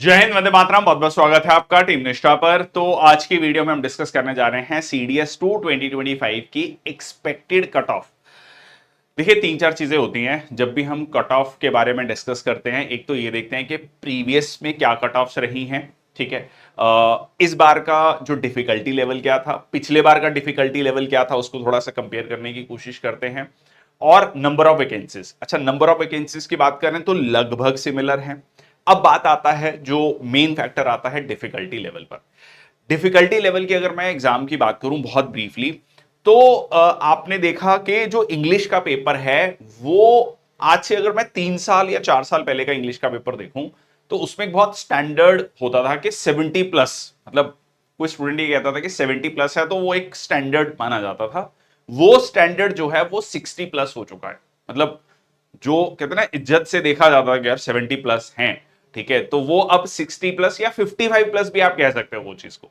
जय हिंद, वंदे मातरम। बहुत बहुत स्वागत है आपका टीम निष्ठा पर। तो आज की वीडियो में हम डिस्कस करने जा रहे हैं सीडीएस 2 2025 की एक्सपेक्टेड कट ऑफ। देखिए, तीन चार चीजें होती हैं जब भी हम कट ऑफ के बारे में डिस्कस करते हैं। एक तो ये देखते हैं कि प्रीवियस में क्या कट ऑफ्स रही हैं, ठीक है। इस बार का जो डिफिकल्टी लेवल क्या था, पिछले बार का डिफिकल्टी लेवल क्या था, उसको थोड़ा सा कंपेयर करने की कोशिश करते हैं। और नंबर ऑफ वैकेंसीज, अच्छा नंबर ऑफ वैकेंसीज की बात करें तो लगभग सिमिलर है। अब बात आता है जो मेन फैक्टर आता है डिफिकल्टी लेवल पर। डिफिकल्टी लेवल की अगर मैं एग्जाम की बात करूं बहुत ब्रीफली, तो आपने देखा कि जो इंग्लिश का पेपर है वो आज से अगर मैं 3 साल या 4 साल पहले का इंग्लिश का पेपर देखूं तो उसमें एक बहुत स्टैंडर्ड होता था कि 70+, मतलब कोई स्टूडेंट ये कहता था कि 70+ है तो वो एक स्टैंडर्ड माना जाता था। वो स्टैंडर्ड जो है वो 60+ हो चुका है। मतलब जो कहते हैं ना, इज्जत से देखा जाता है कि यार 70+ हैं, ठीक है, तो वो अब 60+ या 55+ भी आप कह सकते हो वो चीज को,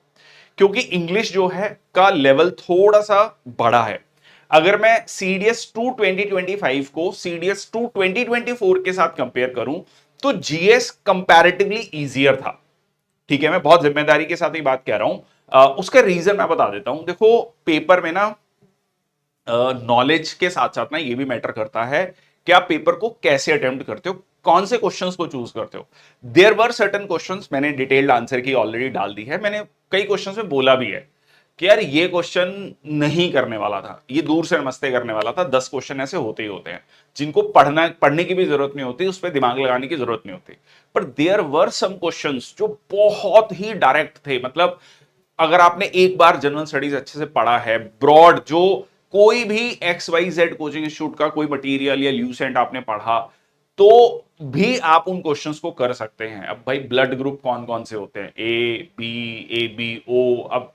क्योंकि इंग्लिश जो है का लेवल थोड़ा सा बड़ा है। अगर मैं सीडीएस 2 2025 को सीडीएस 2 2024 के साथ कंपेयर करूं तो जीएस कंपैरेटिवली इजियर था, ठीक है। मैं बहुत जिम्मेदारी के साथ ही बात कह रहा हूं। उसका रीजन मैं बता देता हूं। देखो, पेपर में ना नॉलेज के साथ साथ ना ये भी मैटर करता है कि आप पेपर को कैसे अटेम्प्ट करते हो, कौन से क्वेश्चंस को चूज करते हो। देयर वर सर्टन क्वेश्चंस, मैंने डिटेल्ड आंसर की ऑलरेडी डाल दी है। मैंने कई क्वेश्चंस में बोला भी है कि यार ये क्वेश्चन नहीं करने वाला था, ये दूर से नमस्ते करने वाला था। 10 क्वेश्चन ऐसे होते ही होते हैं जिनको पढ़ने की भी जरूरत नहीं होती, उस पर दिमाग लगाने की जरूरत नहीं होती। पर देयर वर सम क्वेश्चंस जो बहुत ही डायरेक्ट थे। मतलब अगर आपने एक बार जनरल स्टडीज अच्छे से पढ़ा है, ब्रॉड, जो कोई भी XYZ कोचिंग इंस्टीट्यूट का कोई मटेरियल या ल्यूसेंट आपने पढ़ा, तो भी आप उन क्वेश्चंस को कर सकते हैं। अब भाई ब्लड ग्रुप कौन कौन से होते हैं, AB, अब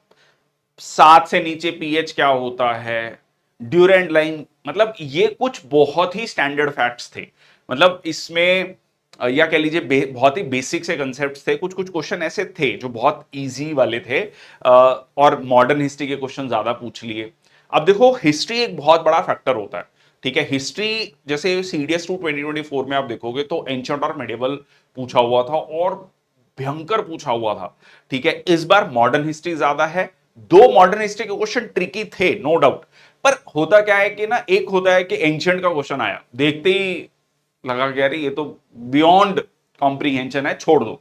7 से नीचे पीएच क्या होता है, ड्यूरेंट लाइन, मतलब ये कुछ बहुत ही स्टैंडर्ड फैक्ट्स थे। मतलब इसमें या कह लीजिए बहुत ही बेसिक से कंसेप्ट थे। कुछ कुछ क्वेश्चन ऐसे थे जो बहुत इजी वाले थे, और मॉडर्न हिस्ट्री के क्वेश्चन ज्यादा पूछ लिए। अब देखो, हिस्ट्री एक बहुत बड़ा फैक्टर होता है, ठीक है। हिस्ट्री जैसे सीडीएस 2 2024 में आप देखोगे तो एंशिएंट और मेडिवल पूछा हुआ था, और भयंकर पूछा हुआ था, ठीक है। इस बार मॉडर्न हिस्ट्री ज्यादा है। दो मॉडर्न हिस्ट्री के क्वेश्चन ट्रिकी थे, नो डाउट। पर होता क्या है कि ना, एक होता है कि एंशिएंट का क्वेश्चन आया, देखते ही लगा कि यार ये तो बियॉन्ड कॉम्प्रीहेंशन है, छोड़ दो।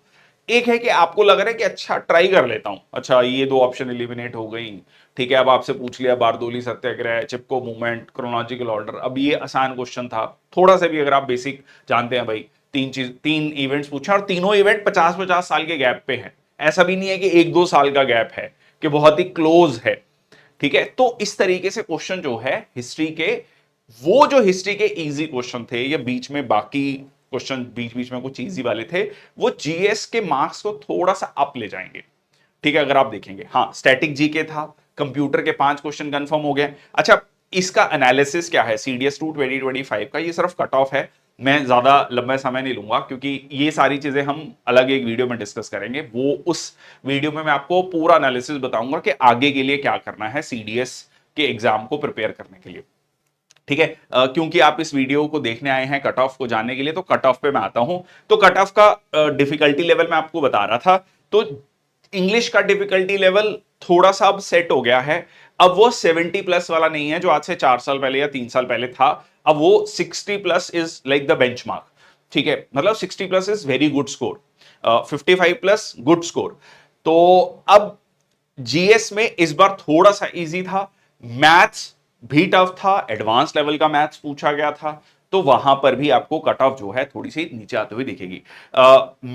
एक है कि आपको लग रहा है कि अच्छा ट्राई कर लेता हूं, अच्छा ये दो ऑप्शन एलिमिनेट हो गई, ठीक है। अब आपसे पूछ लिया बारदोली सत्याग्रह, चिपको मूवमेंट, क्रोनोलॉजिकल ऑर्डर। अब ये आसान क्वेश्चन था, थोड़ा सा भी अगर आप बेसिक जानते हैं भाई। तीन इवेंट्स पूछा और तीनों इवेंट 50-50 साल के गैप पे हैं। ऐसा भी नहीं है कि 1-2 साल का गैप है, कि बहुत ही क्लोज है, ठीक है। तो इस तरीके से क्वेश्चन जो है हिस्ट्री के, वो जो हिस्ट्री के इजी क्वेश्चन थे, या बीच में बाकी क्वेश्चन बीच बीच में कुछ इजी वाले थे, वो जीएस के मार्क्स को थोड़ा सा अप ले जाएंगे, ठीक है। अगर आप देखेंगे, हाँ स्टैटिक जीके था, कंप्यूटर के 5 क्वेश्चन कंफर्म हो गए। अच्छा, इसका एनालिसिस क्या है सीडीएस 2 2025 का, ये सिर्फ कट ऑफ है। मैं ज्यादा लंबा समय नहीं लूंगा क्योंकि ये सारी चीजें हम अलग एक वीडियो में डिस्कस करेंगे। वो उस वीडियो में मैं आपको पूरा एनालिसिस बताऊंगा कि आगे के लिए क्या करना है सीडीएस के एग्जाम को प्रिपेयर करने के लिए, ठीक है। क्योंकि आप इस वीडियो को देखने आए हैं कट ऑफ को जानने के लिए, तो कट ऑफ पे मैं आता हूं। तो कट ऑफ का डिफिकल्टी लेवल मैं आपको बता रहा था। तो इंग्लिश का डिफिकल्टी लेवल थोड़ा सा अब सेट हो गया है। अब वो 70+ वाला नहीं है जो आज से 4 साल पहले या 3 साल पहले था। अब वो 60+ इज लाइक द बेंचमार्क, ठीक है। मतलब 60+ is very good score, 55+ good score. तो अब जीएस में इस बार थोड़ा सा इजी था, मैथ्स भी टफ था, एडवांस लेवल का मैथ्स पूछा गया था। तो वहां पर भी आपको कट ऑफ जो है थोड़ी सी नीचे आते हुए दिखेगी।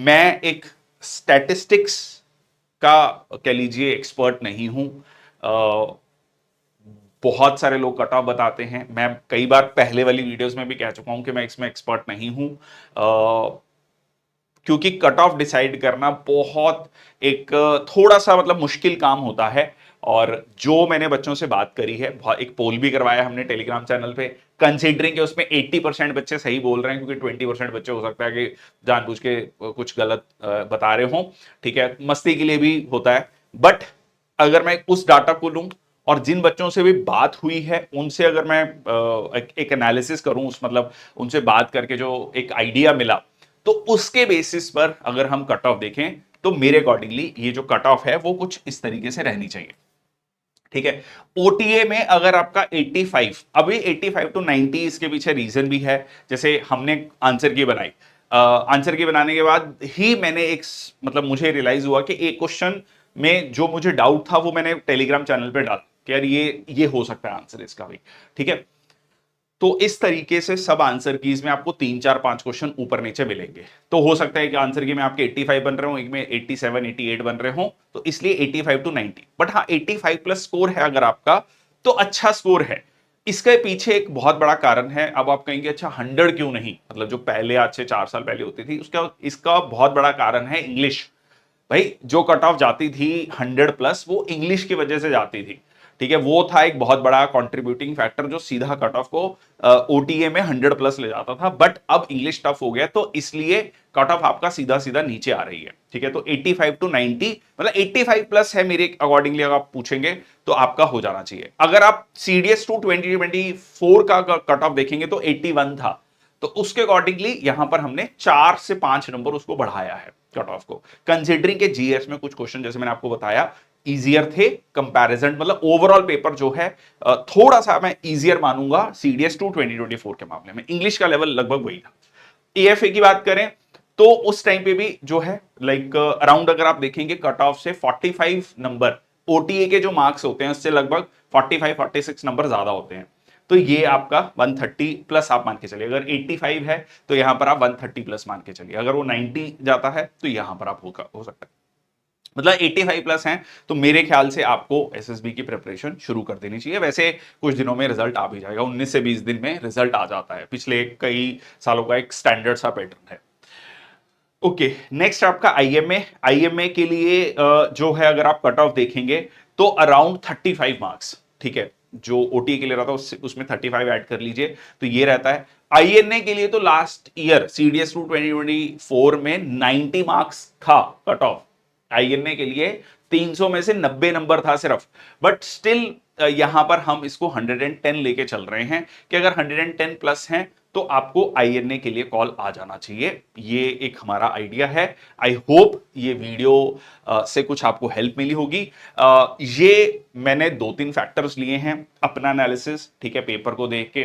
मैं एक स्टैटिस्टिक्स का कह लीजिए एक्सपर्ट नहीं हूं। बहुत सारे लोग कट ऑफ बताते हैं, मैं कई बार पहले वाली वीडियोस में भी कह चुका हूं कि मैं इसमें एक्सपर्ट नहीं हूं। क्योंकि कट ऑफ डिसाइड करना बहुत एक थोड़ा सा मतलब मुश्किल काम होता है। और जो मैंने बच्चों से बात करी है, एक पोल भी करवाया हमने टेलीग्राम चैनल पे, कंसीडरिंग कि उसमें 80% बच्चे सही बोल रहे हैं, क्योंकि 20% बच्चे हो सकता है कि जानबूझ के कुछ गलत बता रहे हो, ठीक है, मस्ती के लिए भी होता है। बट अगर मैं उस डाटा को लूं और जिन बच्चों से भी बात हुई है उनसे अगर मैं एक एनालिसिस करूं, उस मतलब उनसे बात करके जो एक आइडिया मिला, तो उसके बेसिस पर अगर हम कट ऑफ देखें तो मेरे अकॉर्डिंगली ये जो कट ऑफ है वो कुछ इस तरीके से रहनी चाहिए। ठीक है, ओटीए में अगर आपका 85, अभी 85 टू 90, इसके पीछे रीजन भी है। जैसे हमने आंसर की बनाई, आंसर की बनाने के बाद ही मैंने एक मतलब मुझे रियलाइज हुआ कि एक क्वेश्चन में जो मुझे डाउट था वो मैंने टेलीग्राम चैनल पे डाला कि यार ये हो सकता है आंसर इसका भी। ठीक है, तो इस तरीके से सब आंसर कीज में आपको 3 4 5 क्वेश्चन ऊपर नीचे मिलेंगे। तो हो सकता है कि आंसर की में आपके 85 बन रहे हो, एक में 87 88 बन रहे हो, तो इसलिए 85 टू 90। बट हाँ, 85 प्लस स्कोर है अगर आपका तो अच्छा स्कोर है। इसके पीछे एक बहुत बड़ा कारण है। अब आप कहेंगे अच्छा 100 क्यों नहीं, मतलब जो पहले आज से 4 साल पहले होती थी उसका, इसका बहुत बड़ा कारण है इंग्लिश। भाई जो कट ऑफ जाती थी 100 प्लस, वो इंग्लिश की वजह से जाती थी। ठीक है, वो था एक बहुत बड़ा कंट्रीब्यूटिंग फैक्टर जो सीधा कट ऑफ को ओटीए में 100 प्लस ले जाता था। बट अब इंग्लिश टफ हो गया तो इसलिए कट ऑफ आपका सीधा सीधा नीचे आ रही है। ठीक है, तो 85 टू 90, मतलब 85 प्लस है मेरे अकॉर्डिंगली। अगर आप पूछेंगे तो आपका हो जाना चाहिए। अगर आप सीडीएस टू 2024 का कट ऑफ देखेंगे तो 81 था, तो उसके अकॉर्डिंगली यहां पर हमने 4 से 5 नंबर उसको बढ़ाया है कट ऑफ को, कंसिडरिंग के जीएस में कुछ क्वेश्चन जैसे मैंने आपको बताया इजियर थे कंपैरिजन, मतलब ओवरऑल पेपर जो है थोड़ा सा मैं इजियर मानूंगा सीडीएस टू 2024 के मामले में। इंग्लिश का लेवल लगभग वही था। एएफए की बात करें तो उस टाइम पे भी जो है लाइक अराउंड अगर आप देखेंगे कट ऑफ से 45 नंबर, ओटीए के जो मार्क्स होते हैं उससे लगभग 45 46 नंबर ज्यादा होते हैं। तो ये आपका 130 प्लस आप मान के चलिए। अगर 85 है तो यहां पर आप 130 प्लस मान के चलिए। अगर वो 90 जाता है तो यहां पर आप हो सकता है, मतलब 85 प्लस हैं तो मेरे ख्याल से आपको एसएसबी की प्रिपरेशन शुरू कर देनी चाहिए। वैसे कुछ दिनों में रिजल्ट आ भी जाएगा, 19 से 20 दिन में रिजल्ट आ जाता है, पिछले कई सालों का एक स्टैंडर्ड सा पैटर्न है। ओके, नेक्स्ट आपका आईएमए। आईएमए के लिए जो है अगर आप कट ऑफ देखेंगे तो अराउंड 35 मार्क्स। ठीक है, जो ओटीए के लिए रहता है उसमें 35 ऐड कर लीजिए तो ये रहता है। आईएनए के लिए तो लास्ट ईयर सीडीएस टू 2024 में 90 मार्क्स था कट ऑफ। आईएनए के लिए 300 में से 90 नंबर था सिर्फ। बट स्टिल यहां पर हम इसको 110 लेके चल रहे हैं कि अगर 110 प्लस हैं तो आपको आईएनए के लिए कॉल आ जाना चाहिए। ये एक हमारा आइडिया है। आई होप ये वीडियो से कुछ आपको हेल्प मिली होगी। ये मैंने 2 3 फैक्टर्स लिए हैं अपना एनालिसिस। ठीक है, पेपर को देख के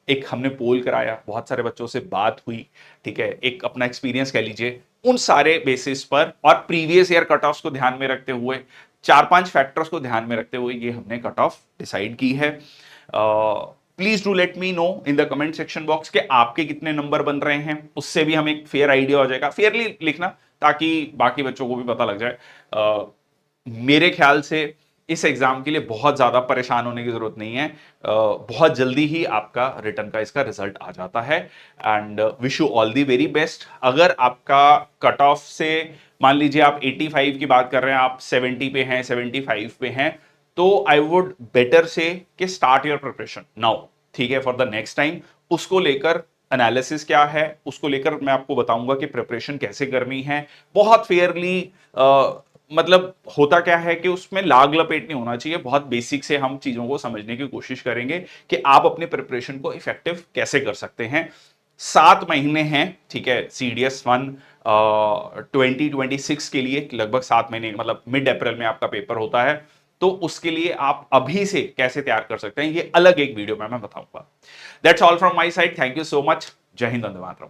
एक हमने पोल कराया, बहुत सारे बच्चों से बात हुई। ठीक है, एक अपना एक्सपीरियंस कह लीजिए, उन सारे बेसिस पर और प्रीवियस ईयर कट ऑफ्स को ध्यान में रखते हुए 4 5 फैक्टर्स को ध्यान में रखते हुए ये हमने कट ऑफ डिसाइड की है। Please do let me know in the comment section box के आपके कितने नंबर बन रहे हैं, उससे भी हमें एक फेयर आइडिया हो जाएगा। फेयरली लिखना ताकि बाकी बच्चों को भी पता लग जाए। मेरे ख्याल से इस एग्जाम के लिए बहुत ज्यादा परेशान होने की जरूरत नहीं है। बहुत जल्दी ही आपका रिटर्न का इसका रिजल्ट आ जाता है। And wish you all the very best. अगर आपका कट ऑफ से मान लीजिए आप 85 की बात कर रहे हैं, आप 70 पे हैं, 75 पे हैं, तो आई वुड बेटर से कि स्टार्ट योर प्रिपरेशन नाउ। ठीक है, फॉर द नेक्स्ट टाइम उसको लेकर एनालिसिस क्या है उसको लेकर मैं आपको बताऊंगा कि प्रिपरेशन कैसे करनी है बहुत फेयरली। मतलब होता क्या है कि उसमें लाग लपेट नहीं होना चाहिए। बहुत बेसिक से हम चीजों को समझने की कोशिश करेंगे कि आप अपने प्रिपरेशन को इफेक्टिव कैसे कर सकते हैं। 7 महीने हैं। ठीक है, सीडीएस 1 2026 के लिए लगभग 7 महीने, मतलब मिड अप्रैल में आपका पेपर होता है। तो उसके लिए आप अभी से कैसे तैयार कर सकते हैं ये अलग एक वीडियो में मैं बताऊंगा। That's all from my side. Thank you so much. जय हिंद, वंदे मातरम।